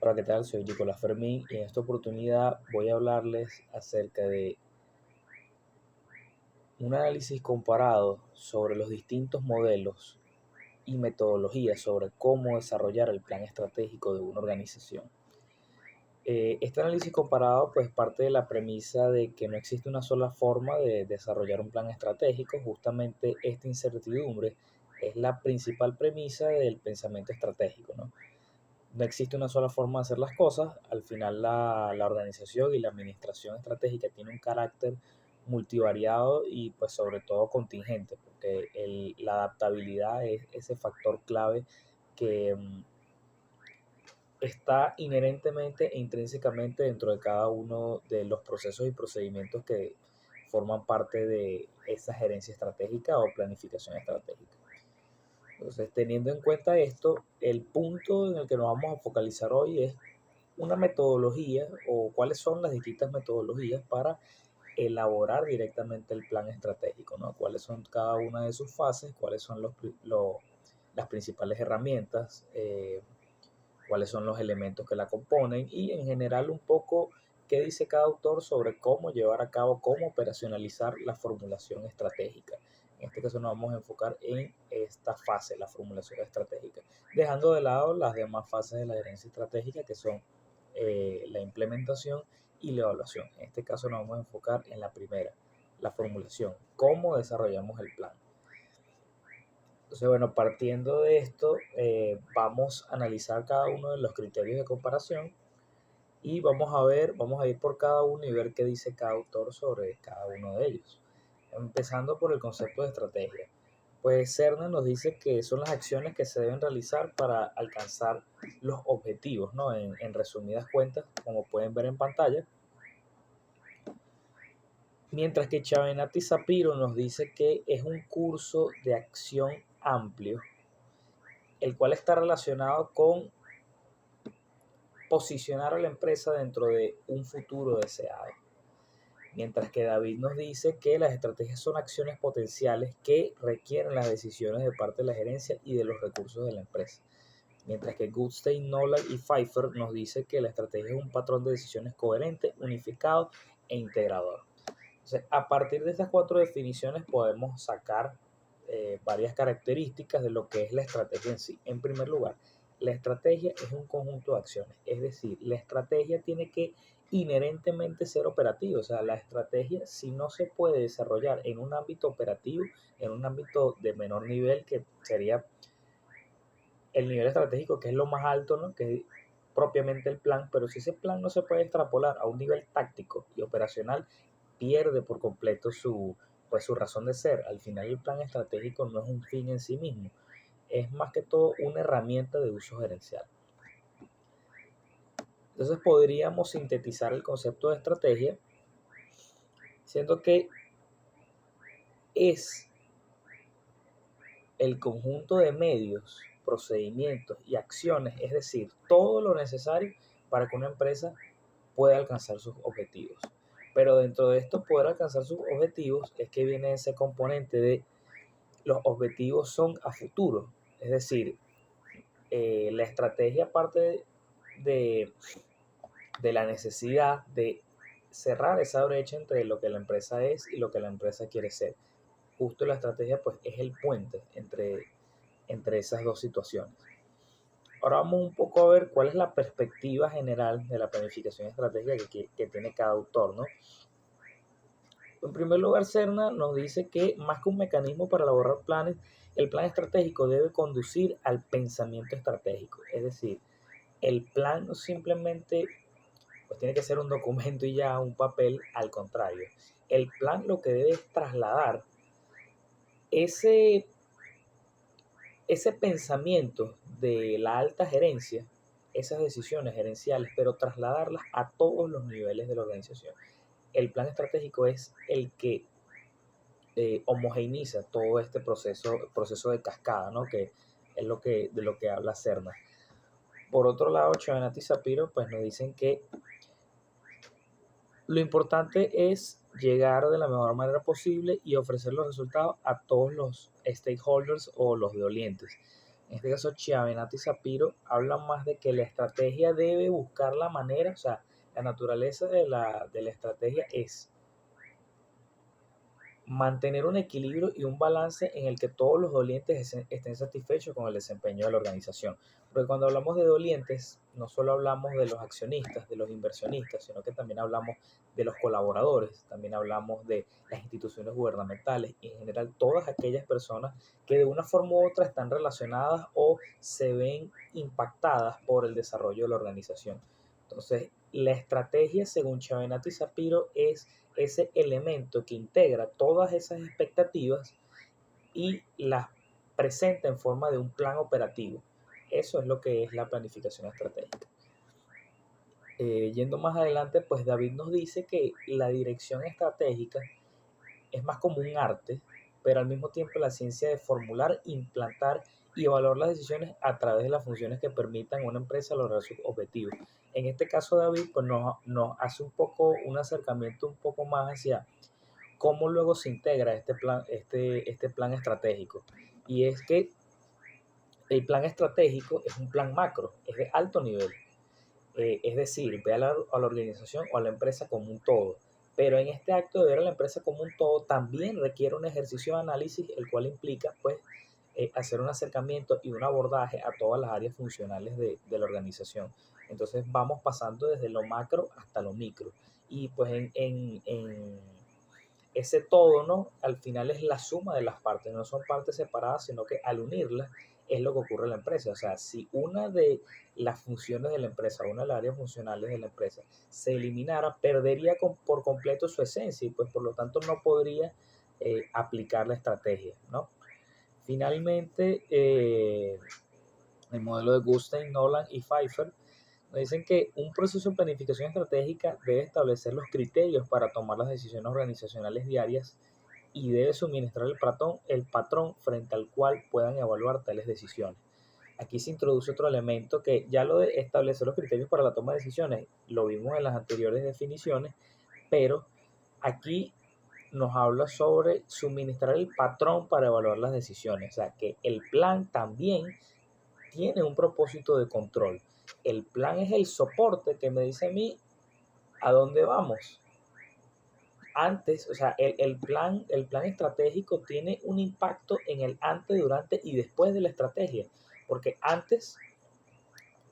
Hola, ¿qué tal? Soy Nicolás Fermín y en esta oportunidad voy a hablarles acerca de un análisis comparado sobre los distintos modelos y metodologías sobre cómo desarrollar el plan estratégico de una organización. Este análisis comparado pues parte de la premisa de que no existe una sola forma de desarrollar un plan estratégico. Justamente esta incertidumbre es la principal premisa del pensamiento estratégico, ¿no? No existe una sola forma de hacer las cosas. Al final la organización y la administración estratégica tiene un carácter multivariado y pues sobre todo contingente, porque la adaptabilidad es ese factor clave que está inherentemente e intrínsecamente dentro de cada uno de los procesos y procedimientos que forman parte de esa gerencia estratégica o planificación estratégica. Entonces, teniendo en cuenta esto, el punto en el que nos vamos a focalizar hoy es una metodología o cuáles son las distintas metodologías para elaborar directamente el plan estratégico, ¿no? Cuáles son cada una de sus fases, cuáles son las principales herramientas, cuáles son los elementos que la componen y en general un poco qué dice cada autor sobre cómo llevar a cabo, cómo operacionalizar la formulación estratégica. En este caso nos vamos a enfocar en esta fase, la formulación estratégica, dejando de lado las demás fases de la gerencia estratégica que son la implementación y la evaluación. En este caso nos vamos a enfocar en la primera, la formulación, cómo desarrollamos el plan. Entonces, bueno, partiendo de esto, vamos a analizar cada uno de los criterios de comparación y vamos a ir por cada uno y ver qué dice cada autor sobre cada uno de ellos. Empezando por el concepto de estrategia. Pues Cerner nos dice que son las acciones que se deben realizar para alcanzar los objetivos, ¿no? En resumidas cuentas, como pueden ver en pantalla. Mientras que Chavenati Sapiro nos dice que es un curso de acción amplio, el cual está relacionado con posicionar a la empresa dentro de un futuro deseado. Mientras que David nos dice que las estrategias son acciones potenciales que requieren las decisiones de parte de la gerencia y de los recursos de la empresa. Mientras que Goodstein, Nolan y Pfeiffer nos dice que la estrategia es un patrón de decisiones coherente, unificado e integrador. Entonces, a partir de estas cuatro definiciones podemos sacar varias características de lo que es la estrategia en sí. En primer lugar, la estrategia es un conjunto de acciones, es decir, la estrategia tiene que inherentemente ser operativa. O sea, la estrategia, si no se puede desarrollar en un ámbito operativo, en un ámbito de menor nivel, que sería el nivel estratégico, que es lo más alto, ¿no? Que es propiamente el plan, pero si ese plan no se puede extrapolar a un nivel táctico y operacional, pierde por completo su razón de ser. Al final el plan estratégico no es un fin en sí mismo, es más que todo una herramienta de uso gerencial. Entonces podríamos sintetizar el concepto de estrategia siendo que es el conjunto de medios, procedimientos y acciones, es decir, todo lo necesario para que una empresa pueda alcanzar sus objetivos. Pero dentro de esto poder alcanzar sus objetivos es que viene ese componente de los objetivos son a futuro, es decir, la estrategia parte de, de la necesidad de cerrar esa brecha entre lo que la empresa es y lo que la empresa quiere ser. Justo la estrategia pues es el puente entre esas dos situaciones. Ahora vamos un poco a ver cuál es la perspectiva general de la planificación estratégica que tiene cada autor, ¿no? En primer lugar, Cerna nos dice que más que un mecanismo para elaborar planes, el plan estratégico debe conducir al pensamiento estratégico. Es decir, el plan no simplemente pues, tiene que ser un documento y ya un papel, al contrario. El plan lo que debe es trasladar ese, ese pensamiento de la alta gerencia, esas decisiones gerenciales, pero trasladarlas a todos los niveles de la organización. El plan estratégico es el que homogeneiza todo este proceso de cascada, ¿no? Que es de lo que habla Cerna. Por otro lado, Chavanati y Sapiro pues, nos dicen que lo importante es llegar de la mejor manera posible y ofrecer los resultados a todos los stakeholders o los dolientes. En este caso, Chiavenati y Sapiro hablan más de que la estrategia debe buscar la manera, o sea, la naturaleza de la estrategia es mantener un equilibrio y un balance en el que todos los dolientes estén satisfechos con el desempeño de la organización. Porque cuando hablamos de dolientes, no solo hablamos de los accionistas, de los inversionistas, sino que también hablamos de los colaboradores, también hablamos de las instituciones gubernamentales y en general todas aquellas personas que de una forma u otra están relacionadas o se ven impactadas por el desarrollo de la organización. Entonces, la estrategia, según Chavenato y Sapiro, es ese elemento que integra todas esas expectativas y las presenta en forma de un plan operativo. Eso es lo que es la planificación estratégica. Yendo más adelante, pues David nos dice que la dirección estratégica es más como un arte, pero al mismo tiempo la ciencia de formular, implantar y evaluar las decisiones a través de las funciones que permitan a una empresa lograr sus objetivos. En este caso, David pues nos hace un acercamiento un poco más hacia cómo luego se integra este plan estratégico. Y es que el plan estratégico es un plan macro, es de alto nivel. Es decir, ve a la organización o a la empresa como un todo. Pero en este acto de ver a la empresa como un todo también requiere un ejercicio de análisis, el cual implica pues hacer un acercamiento y un abordaje a todas las áreas funcionales de la organización. Entonces vamos pasando desde lo macro hasta lo micro. Y pues en ese todo, ¿no? Al final es la suma de las partes, no son partes separadas, sino que al unirlas es lo que ocurre en la empresa. O sea, si una de las funciones de la empresa, una de las áreas funcionales de la empresa, se eliminara, perdería por completo su esencia y pues por lo tanto no podría aplicar la estrategia, ¿no? Finalmente, el modelo de Gustein, Nolan y Pfeiffer nos dicen que un proceso de planificación estratégica debe establecer los criterios para tomar las decisiones organizacionales diarias y debe suministrar el patrón frente al cual puedan evaluar tales decisiones. Aquí se introduce otro elemento que ya lo de establecer los criterios para la toma de decisiones lo vimos en las anteriores definiciones, pero aquí nos habla sobre suministrar el patrón para evaluar las decisiones. O sea, que el plan también tiene un propósito de control. El plan es el soporte que me dice a mí a dónde vamos. Antes, o sea, el plan estratégico tiene un impacto en el antes, durante y después de la estrategia. Porque antes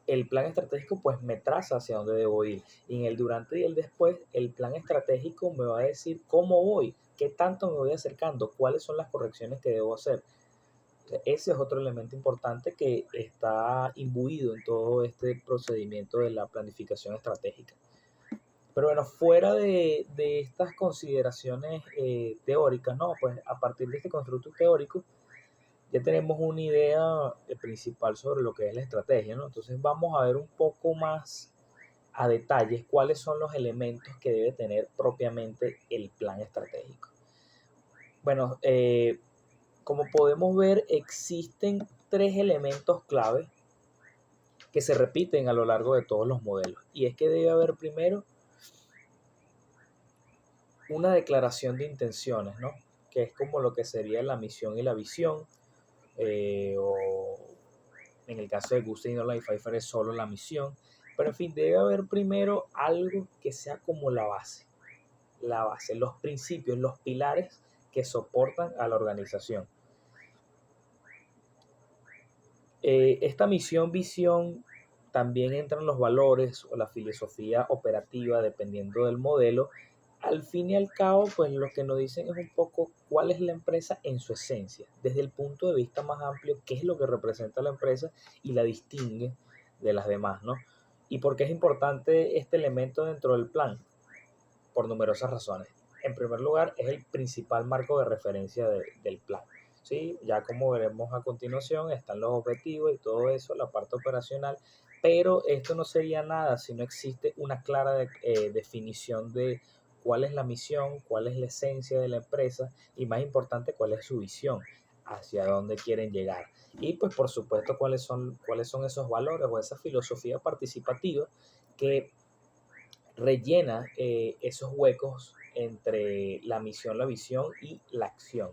el plan estratégico pues me traza hacia dónde debo ir. Y en el durante y el después, el plan estratégico me va a decir cómo voy, qué tanto me voy acercando, cuáles son las correcciones que debo hacer. Ese es otro elemento importante que está imbuido en todo este procedimiento de la planificación estratégica. Pero bueno, fuera de estas consideraciones teóricas, ¿no? Pues a partir de este constructo teórico ya tenemos una idea principal sobre lo que es la estrategia, ¿no? Entonces vamos a ver un poco más a detalles cuáles son los elementos que debe tener propiamente el plan estratégico. Bueno, como podemos ver, existen tres elementos clave que se repiten a lo largo de todos los modelos. Y es que debe haber primero una declaración de intenciones, ¿no? Que es como lo que sería la misión y la visión, o en el caso de Gustav Nolan y Pfeiffer es solo la misión. Pero en fin, debe haber primero algo que sea como la base, los principios, los pilares que soportan a la organización. Esta misión, visión, también entran los valores o la filosofía operativa, dependiendo del modelo. Al fin y al cabo, pues lo que nos dicen es un poco cuál es la empresa en su esencia, desde el punto de vista más amplio, qué es lo que representa la empresa y la distingue de las demás, ¿no? ¿Y por qué es importante este elemento dentro del plan? Por numerosas razones. En primer lugar, es el principal marco de referencia del plan. ¿Sí? Ya como veremos a continuación, están los objetivos y todo eso, la parte operacional, pero esto no sería nada si no existe una clara definición de cuál es la misión, cuál es la esencia de la empresa y más importante, cuál es su visión, hacia dónde quieren llegar. Y pues por supuesto cuáles son esos valores o esa filosofía participativa que rellena esos huecos entre la misión, la visión y la acción.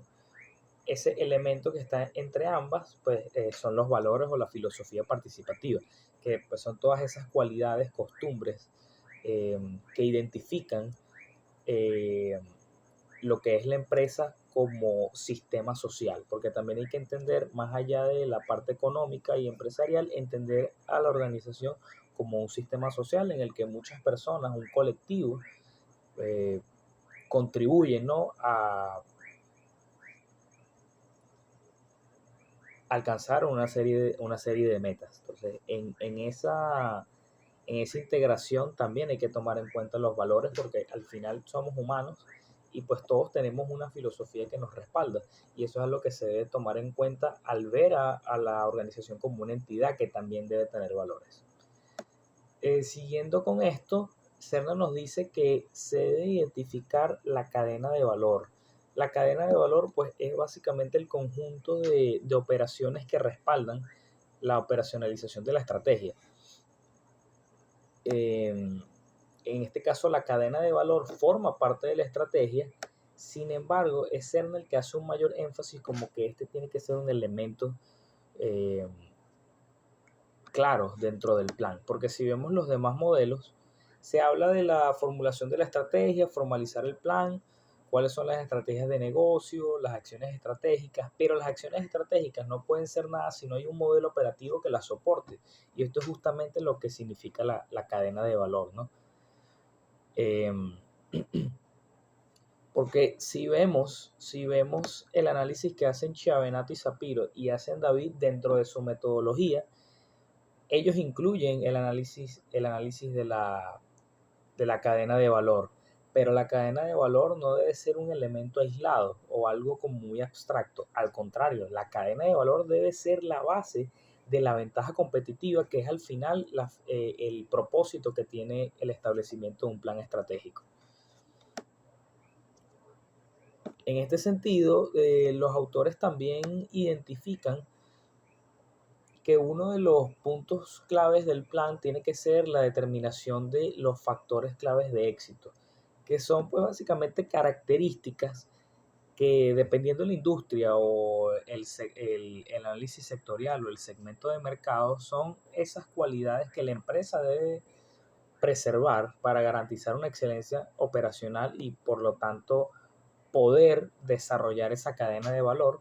ese elemento que está entre ambas, pues son los valores o la filosofía participativa, que pues, son todas esas cualidades, costumbres que identifican eh, lo que es la empresa como sistema social, porque también hay que entender, más allá de la parte económica y empresarial, entender a la organización como un sistema social en el que muchas personas, un colectivo, eh, contribuyen, ¿no?, a alcanzar una serie de metas. Entonces, en esa integración también hay que tomar en cuenta los valores porque al final somos humanos y pues todos tenemos una filosofía que nos respalda y eso es lo que se debe tomar en cuenta al ver a la organización como una entidad que también debe tener valores. Siguiendo con esto, Cerna nos dice que se debe identificar la cadena de valor. La cadena de valor pues es básicamente el conjunto de operaciones que respaldan la operacionalización de la estrategia. En este caso, la cadena de valor forma parte de la estrategia. Sin embargo, es Cerna el que hace un mayor énfasis como que este tiene que ser un elemento eh, claro dentro del plan. Porque si vemos los demás modelos, se habla de la formulación de la estrategia, formalizar el plan, cuáles son las estrategias de negocio, las acciones estratégicas, pero las acciones estratégicas no pueden ser nada si no hay un modelo operativo que las soporte. Y esto es justamente lo que significa la cadena de valor, ¿no? Eh, porque si vemos el análisis que hacen Chiavenato y Sapiro y hacen David dentro de su metodología, ellos incluyen el análisis de la cadena de valor, pero la cadena de valor no debe ser un elemento aislado o algo como muy abstracto. Al contrario, la cadena de valor debe ser la base de la ventaja competitiva, que es al final el propósito que tiene el establecimiento de un plan estratégico. En este sentido, los autores también identifican que uno de los puntos claves del plan tiene que ser la determinación de los factores claves de éxito, que son pues básicamente características que dependiendo de la industria o el análisis sectorial o el segmento de mercado, son esas cualidades que la empresa debe preservar para garantizar una excelencia operacional y por lo tanto poder desarrollar esa cadena de valor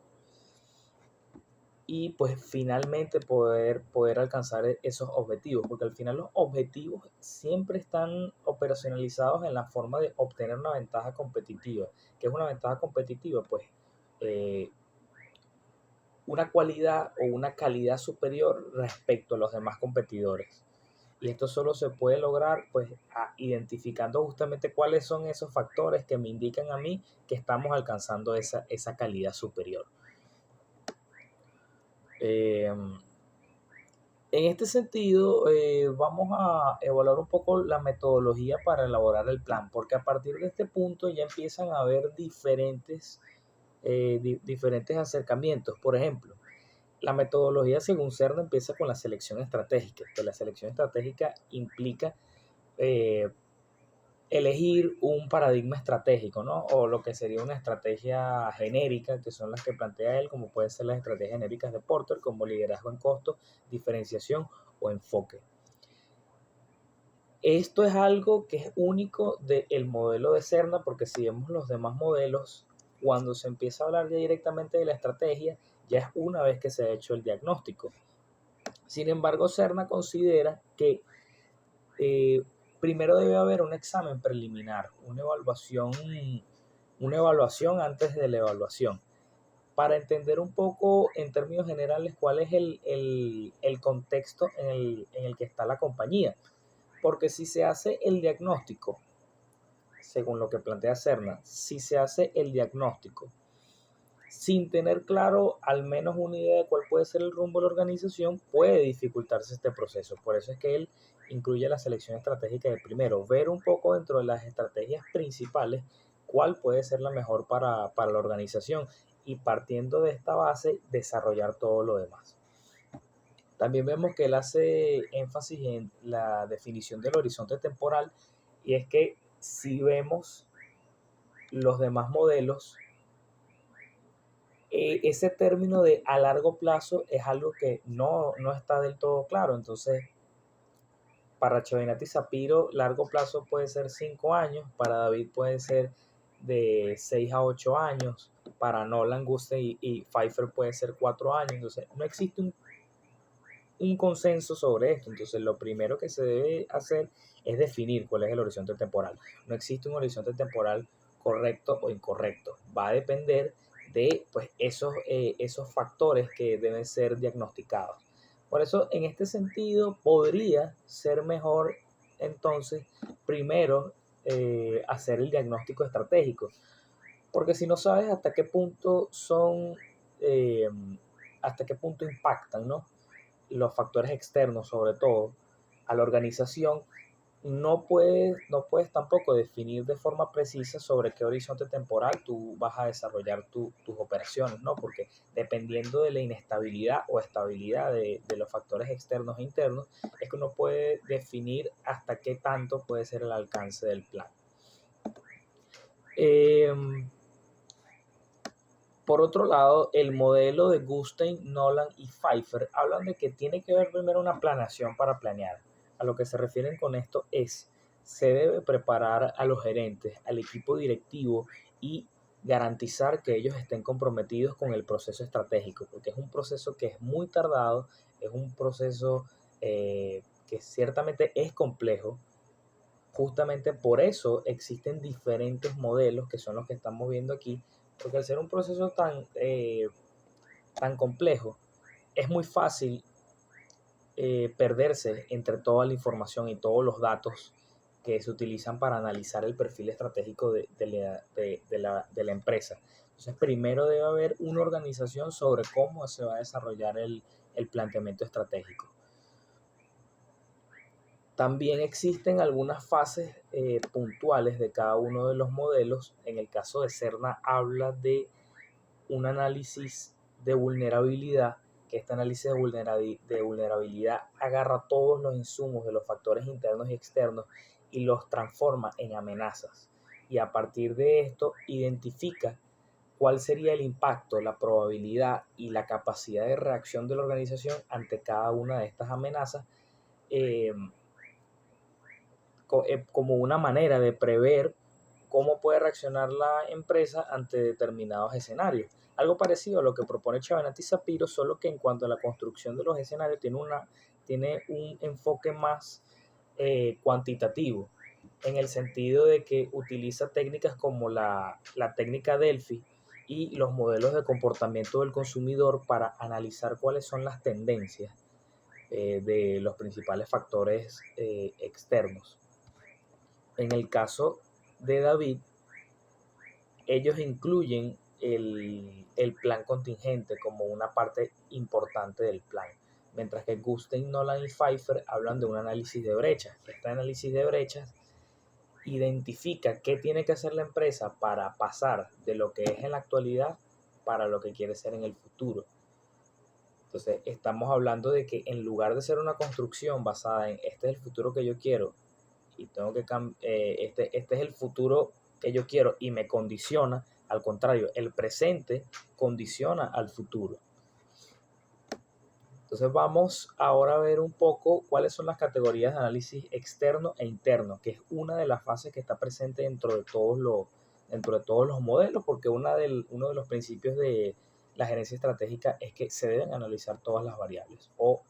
y pues finalmente poder alcanzar esos objetivos, porque al final los objetivos siempre están operacionalizados en la forma de obtener una ventaja competitiva. ¿Qué es una ventaja competitiva? Pues eh, una cualidad o una calidad superior respecto a los demás competidores. Y esto solo se puede lograr pues identificando justamente cuáles son esos factores que me indican a mí que estamos alcanzando esa calidad superior. Eh, En este sentido, vamos a evaluar un poco la metodología para elaborar el plan, porque a partir de este punto ya empiezan a haber diferentes acercamientos. Por ejemplo, la metodología según CERN empieza con la selección estratégica, que la selección estratégica implica eh, elegir un paradigma estratégico, ¿no? O lo que sería una estrategia genérica, que son las que plantea él, como pueden ser las estrategias genéricas de Porter, como liderazgo en costo, diferenciación o enfoque. Esto es algo que es único del modelo de Cerna, porque si vemos los demás modelos, cuando se empieza a hablar ya directamente de la estrategia, ya es una vez que se ha hecho el diagnóstico. Sin embargo, Cerna considera que eh, primero debe haber un examen preliminar, una evaluación antes de la evaluación, para entender un poco en términos generales cuál es el contexto en el que está la compañía. Porque si se hace el diagnóstico, según lo que plantea Cerna, si se hace el diagnóstico sin tener claro al menos una idea de cuál puede ser el rumbo de la organización, puede dificultarse este proceso. Por eso es que él incluye la selección estratégica de primero, ver un poco dentro de las estrategias principales cuál puede ser la mejor para la organización y partiendo de esta base desarrollar todo lo demás. También vemos que él hace énfasis en la definición del horizonte temporal y es que si vemos los demás modelos, ese término de a largo plazo es algo que no está del todo claro. Entonces, para Chavinati Sapiro, largo plazo puede ser 5 años, para David puede ser de 6 a 8 años, para Nolan, Gustin y Pfeiffer puede ser 4 años. Entonces, no existe un consenso sobre esto. Entonces, lo primero que se debe hacer es definir cuál es el horizonte temporal. No existe un horizonte temporal correcto o incorrecto. Va a depender de pues, esos factores que deben ser diagnosticados. Por eso, en este sentido, podría ser mejor entonces primero hacer el diagnóstico estratégico. Porque si no sabes hasta qué punto eh, hasta qué punto impactan, ¿no? Los factores externos, sobre todo, a la organización, no puedes tampoco definir de forma precisa sobre qué horizonte temporal tú vas a desarrollar tus operaciones, ¿no? Porque dependiendo de la inestabilidad o estabilidad de los factores externos e internos, es que uno puede definir hasta qué tanto puede ser el alcance del plan. Eh, por otro lado, el modelo de Gustein, Nolan y Pfeiffer hablan de que tiene que haber primero una planeación para planear. A lo que se refieren con esto es, se debe preparar a los gerentes, al equipo directivo y garantizar que ellos estén comprometidos con el proceso estratégico, porque es un proceso que es muy tardado, es un proceso que ciertamente es complejo. Justamente por eso existen diferentes modelos que son los que estamos viendo aquí, porque al ser un proceso tan complejo, es muy fácil perderse entre toda la información y todos los datos que se utilizan para analizar el perfil estratégico de la empresa. Entonces, primero debe haber una organización sobre cómo se va a desarrollar el planteamiento estratégico. También existen algunas fases puntuales de cada uno de los modelos. En el caso de Cerna habla de un análisis de vulnerabilidad, que este análisis de vulnerabilidad agarra todos los insumos de los factores internos y externos y los transforma en amenazas. Y a partir de esto identifica cuál sería el impacto, la probabilidad y la capacidad de reacción de la organización ante cada una de estas amenazas, eh, como una manera de prever cómo puede reaccionar la empresa ante determinados escenarios. Algo parecido a lo que propone Chavanati Sapiro, solo que en cuanto a la construcción de los escenarios tiene un enfoque más cuantitativo, en el sentido de que utiliza técnicas como la técnica Delphi y los modelos de comportamiento del consumidor para analizar cuáles son las tendencias de los principales factores externos. En el caso de David, ellos incluyen el plan contingente como una parte importante del plan, mientras que Gustein, Nolan y Pfeiffer hablan de un análisis de brechas. Este análisis de brechas identifica qué tiene que hacer la empresa para pasar de lo que es en la actualidad para lo que quiere ser en el futuro. Entonces, estamos hablando de que en lugar de ser una construcción basada en este es el futuro que yo quiero y tengo que este es el futuro que yo quiero y me condiciona, al contrario, el presente condiciona al futuro. Entonces vamos ahora a ver un poco cuáles son las categorías de análisis externo e interno, que es una de las fases que está presente dentro de todos los modelos, porque uno de los principios de la gerencia estratégica es que se deben analizar todas las variables, o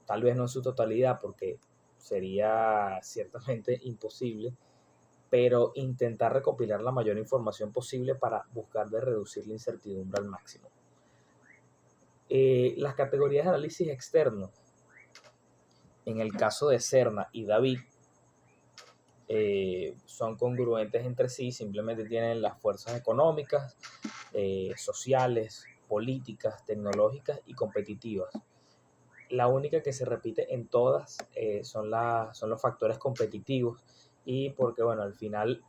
tal vez no en su totalidad, porque sería ciertamente imposible, pero intentar recopilar la mayor información posible para buscar de reducir la incertidumbre al máximo. Las categorías de análisis externo, en el caso de Cerna y David, son congruentes entre sí, simplemente tienen las fuerzas económicas, sociales, políticas, tecnológicas y competitivas. La única que se repite en todas son los factores competitivos, y porque bueno, al final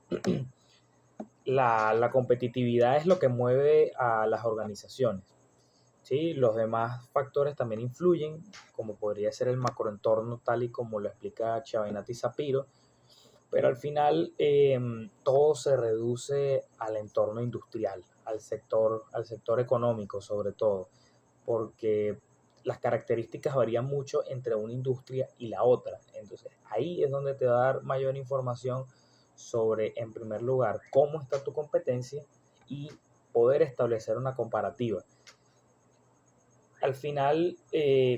la competitividad es lo que mueve a las organizaciones. ¿Sí? Los demás factores también influyen, como podría ser el macroentorno tal y como lo explica Chavinati Sapiro, pero al final todo se reduce al entorno industrial, al sector económico sobre todo, porque las características varían mucho entre una industria y la otra. Entonces, ahí es donde te va a dar mayor información sobre, en primer lugar, cómo está tu competencia y poder establecer una comparativa. Al final,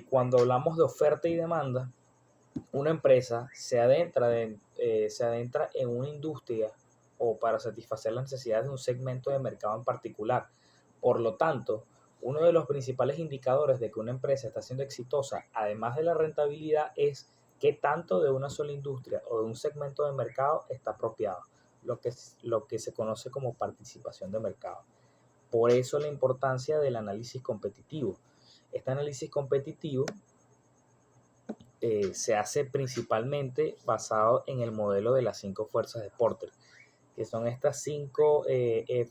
cuando hablamos de oferta y demanda, una empresa se adentra en una industria o para satisfacer las necesidades de un segmento de mercado en particular. Por lo tanto, uno de los principales indicadores de que una empresa está siendo exitosa, además de la rentabilidad, es qué tanto de una sola industria o de un segmento de mercado está apropiado, lo que se conoce como participación de mercado. Por eso la importancia del análisis competitivo. Este análisis competitivo se hace principalmente basado en el modelo de las 5 fuerzas de Porter, que son estas 5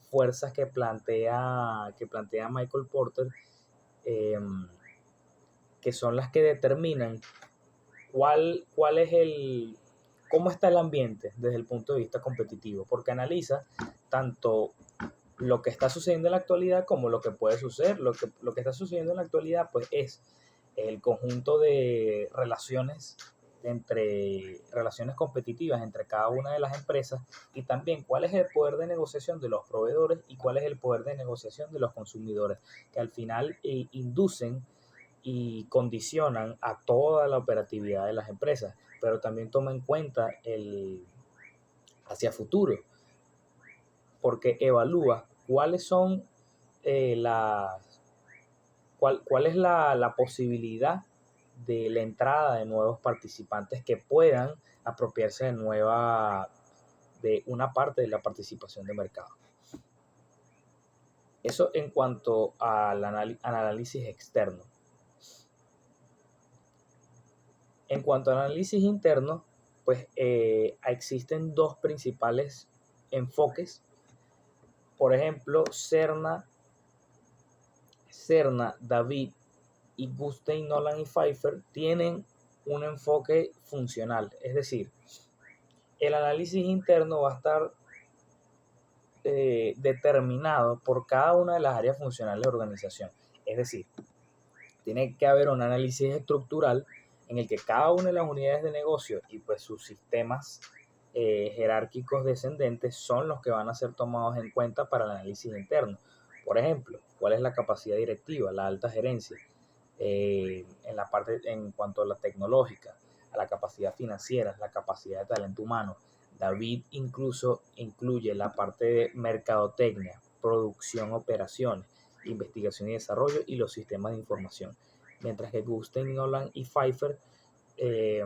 fuerzas que plantea Michael Porter, eh, que son las que determinan cuál es cómo está el ambiente desde el punto de vista competitivo, porque analiza tanto lo que está sucediendo en la actualidad como lo que puede suceder. Lo que está sucediendo en la actualidad pues es el conjunto de relaciones competitivas entre cada una de las empresas y también cuál es el poder de negociación de los proveedores y cuál es el poder de negociación de los consumidores, que al final inducen y condicionan a toda la operatividad de las empresas, pero también toma en cuenta el hacia futuro, porque evalúa cuáles son cuál es la posibilidad de la entrada de nuevos participantes que puedan apropiarse de una parte de la participación de mercado. Eso en cuanto al análisis externo. En cuanto al análisis interno, pues existen 2 principales enfoques. Por ejemplo, Cerna, David y Gustein, Nolan y Pfeiffer tienen un enfoque funcional. Es decir, el análisis interno va a estar determinado por cada una de las áreas funcionales de la organización. Es decir, tiene que haber un análisis estructural en el que cada una de las unidades de negocio y pues sus sistemas jerárquicos descendentes son los que van a ser tomados en cuenta para el análisis interno. Por ejemplo, ¿cuál es la capacidad directiva, la alta gerencia? En cuanto a la tecnológica, a la capacidad financiera, la capacidad de talento humano. David incluso incluye la parte de mercadotecnia, producción, operaciones, investigación y desarrollo y los sistemas de información. Mientras que Gustein, Nolan y Pfeiffer eh,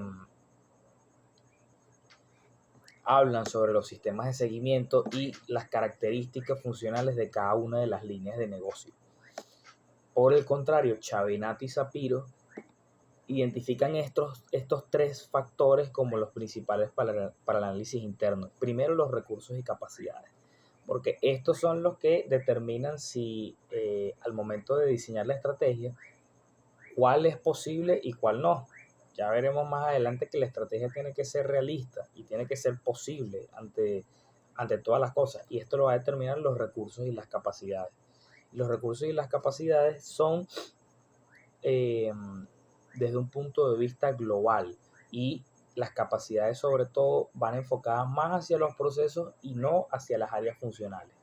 hablan sobre los sistemas de seguimiento y las características funcionales de cada una de las líneas de negocio. Por el contrario, Chavinati y Sapiro identifican estos 3 factores como los principales para el análisis interno. Primero, los recursos y capacidades, porque estos son los que determinan si al momento de diseñar la estrategia, cuál es posible y cuál no. Ya veremos más adelante que la estrategia tiene que ser realista y tiene que ser posible ante todas las cosas, y esto lo va a determinar los recursos y las capacidades. Los recursos y las capacidades son desde un punto de vista global, y las capacidades sobre todo van enfocadas más hacia los procesos y no hacia las áreas funcionales.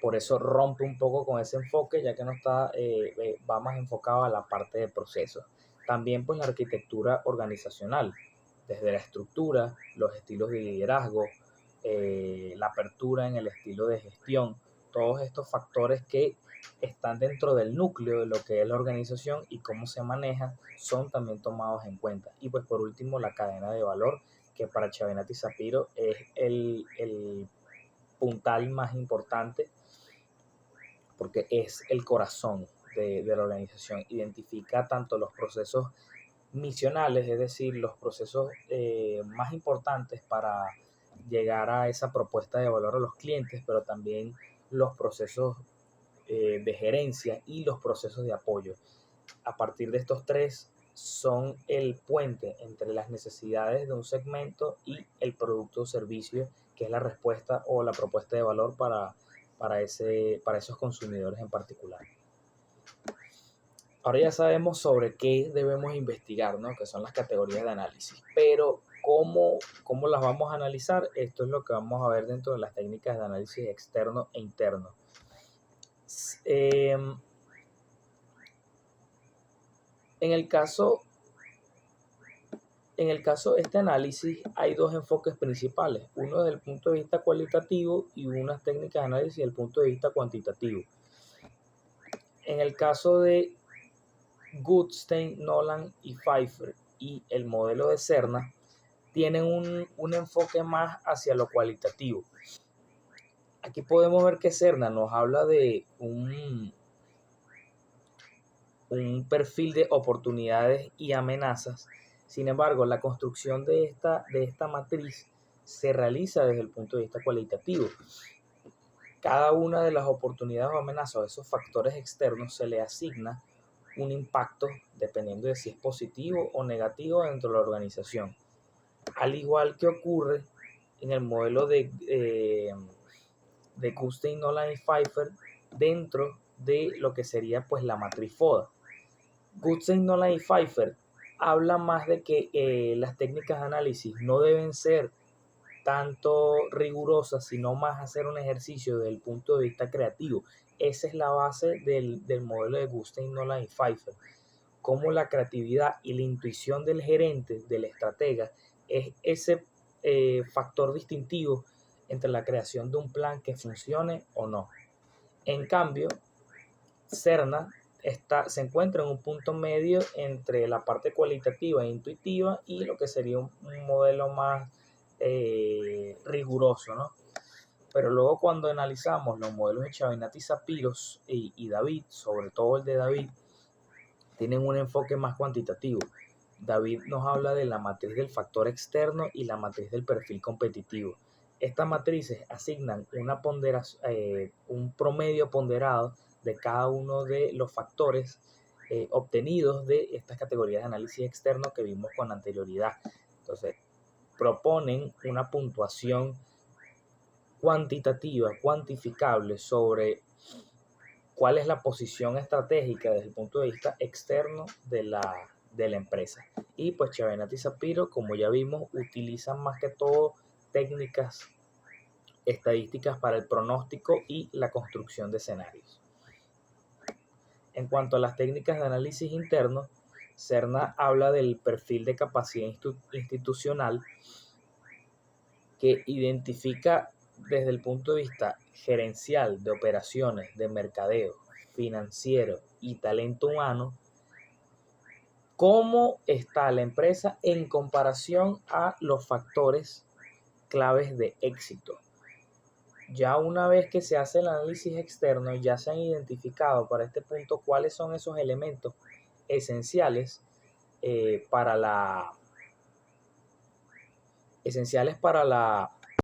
Por eso rompe un poco con ese enfoque, ya que no va más enfocado a la parte de procesos. También pues la arquitectura organizacional, desde la estructura, los estilos de liderazgo, la apertura en el estilo de gestión, todos estos factores que están dentro del núcleo de lo que es la organización y cómo se maneja, son también tomados en cuenta. Y pues por último, la cadena de valor, que para Chavinati y Sapiro es el puntal más importante, porque es el corazón de la organización. Identifica tanto los procesos misionales, es decir, los procesos más importantes para llegar a esa propuesta de valor a los clientes, pero también los procesos de gerencia y los procesos de apoyo. A partir de estos 3 son el puente entre las necesidades de un segmento y el producto o servicio, que es la respuesta o la propuesta de valor para esos consumidores en particular. Ahora ya sabemos sobre qué debemos investigar, ¿no? Que son las categorías de análisis, pero ¿cómo las vamos a analizar? Esto es lo que vamos a ver dentro de las técnicas de análisis externo e interno. En el caso de este análisis hay dos enfoques principales, uno desde el punto de vista cualitativo y unas técnicas de análisis desde el punto de vista cuantitativo. En el caso de Goodstein, Nolan y Pfeiffer y el modelo de Cerna, tienen un enfoque más hacia lo cualitativo. Aquí podemos ver que Cerna nos habla de un perfil de oportunidades y amenazas. Sin embargo, la construcción de esta matriz se realiza desde el punto de vista cualitativo. Cada una de las oportunidades o amenazas, esos factores externos, se le asigna un impacto dependiendo de si es positivo o negativo dentro de la organización. Al igual que ocurre en el modelo de Goodstein, Nolan y Pfeiffer dentro de lo que sería pues la matriz FODA. Goodstein, Nolan y Pfeiffer habla más de que las técnicas de análisis no deben ser tanto rigurosas, sino más hacer un ejercicio desde el punto de vista creativo. Esa es la base del modelo de Goodstein, Nolan y Pfeiffer. Cómo la creatividad y la intuición del gerente, del estratega, es ese factor distintivo entre la creación de un plan que funcione o no. En cambio, Cerna se encuentra en un punto medio entre la parte cualitativa e intuitiva y lo que sería un modelo más riguroso, ¿no? Pero luego cuando analizamos los modelos de Chavinati, Sapiros y David, sobre todo el de David, tienen un enfoque más cuantitativo. David nos habla de la matriz del factor externo y la matriz del perfil competitivo. Estas matrices asignan un promedio ponderado de cada uno de los factores obtenidos de estas categorías de análisis externo que vimos con anterioridad. Entonces, proponen una puntuación cuantitativa, cuantificable sobre cuál es la posición estratégica desde el punto de vista externo de la empresa. Y pues Chavinati y Sapiro, como ya vimos, utilizan más que todo técnicas estadísticas para el pronóstico y la construcción de escenarios. En cuanto a las técnicas de análisis interno, Cerna habla del perfil de capacidad institucional que identifica desde el punto de vista gerencial, de operaciones, de mercadeo, financiero y talento humano, cómo está la empresa en comparación a los factores claves de éxito. Ya una vez que se hace el análisis externo, ya se han identificado para este punto cuáles son esos elementos esenciales para la